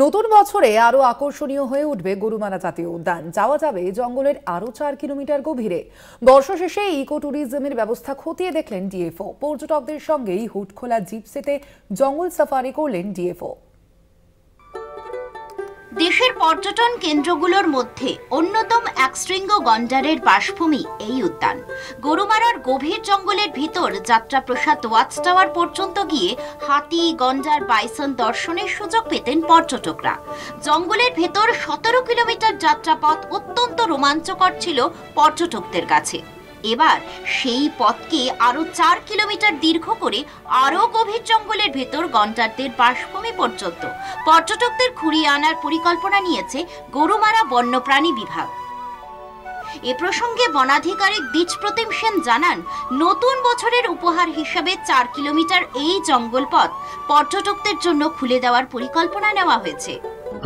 নতুন বছরে আরো আকর্ষণীয় হয়ে উঠবে গরুমারা জাতীয় উদ্যান। যাওয়া যাবে জঙ্গলের আরো 4 কিলোমিটার গভীরে। বর্ষ শেষে ইকো ট্যুরিজমের ব্যবস্থা খতিয়ে দেখলেন ডিএফও। পর্যটকদের সঙ্গেই হুটখোলা জিপসিতে জঙ্গল সাফারি করলেন ডিএফও। দেশের পর্যটন কেন্দ্রগুলোর মধ্যে অন্যতম এক শৃঙ্গ গন্ডারের বাসভূমি এই উদ্যান। গরুমারার গভীর জঙ্গলের ভিতর যাত্রাপ্রসাদ ওয়াচ টাওয়ার পর্যন্ত গিয়ে হাতি, গন্ডার, বাইসন দর্শনের সুযোগ পেতেন পর্যটকরা। জঙ্গলের ভেতর 17 কিলোমিটার যাত্রাপথ অত্যন্ত রোমাঞ্চকর ছিল পর্যটকদের কাছে। এবার সেই পথকে আরো 4 কিলোমিটার দীর্ঘ করে আরো গভীর জঙ্গলের ভেতর গন্ডারদের বাসভূমি পর্যন্ত পর্যটকদের ঘুরিয়ে আনার পরিকল্পনা নিয়েছে গরুমারা বন্যপ্রাণী বিভাগ। এ প্রসঙ্গে বনাধিকারিক দ্বিজপ্রতিম সেন জানান, নতুন বছরের উপহার হিসাবে 4 কিলোমিটার এই জঙ্গল পথ পর্যটকদের জন্য খুলে দেওয়ার পরিকল্পনা নেওয়া হয়েছে।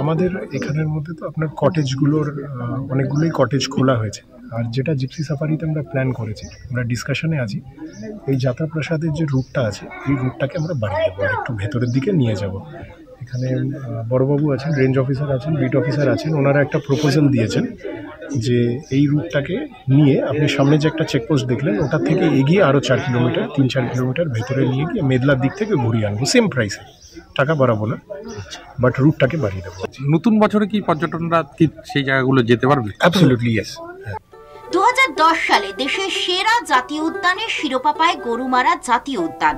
আমাদের এখানের মধ্যে তো আপনার কটেজগুলোর অনেকগুলোই কটেজ খোলা হয়েছে, আর যেটা জিপসি সাফারিতে আমরা প্ল্যান করেছি, আমরা ডিসকাশনে আছি এই যাত্রাপ্রসাদের যে রুটটা আছে এই রুটটাকে আমরা বাড়িয়ে দেবো, একটু ভেতরের দিকে নিয়ে যাব। এখানে বড়বাবু আছেন, রেঞ্জ অফিসার আছেন, বিট অফিসার আছেন, ওনারা একটা প্রপোজাল দিয়েছেন যে এই রুটটাকে নিয়ে আপনি সামনে যে একটা চেকপোস্ট দেখলেন ওটা থেকে এগিয়ে আরও 4 কিলোমিটার 3-4 কিলোমিটার ভেতরে নিয়ে গিয়ে মেদলার দিক থেকে ঘুরিয়ে আনবো। সেম প্রাইসে, টাকা বাড়াবো না, বাট রুটটাকে বাড়িয়ে দেবো। নতুন বছরে কি পর্যটনরা কি সেই জায়গাগুলো যেতে পারবে? Absolutely yes. 2010 সালে দেশের সেরা জাতীয় উদ্যানের শিরোপা পায় গরুমারা জাতীয় উদ্যান।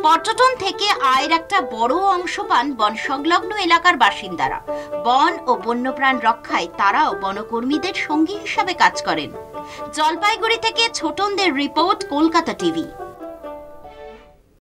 পর্যটন থেকে আয়ের একটা বড় অংশ পান বন সংলগ্ন এলাকার বাসিন্দারা। বন ও বন্যপ্রাণ রক্ষায় তারাও বনকর্মীদের সঙ্গী হিসাবে কাজ করেন। জলপাইগুড়ি থেকে ছোটনদের রিপোর্ট, কলকাতা টিভি।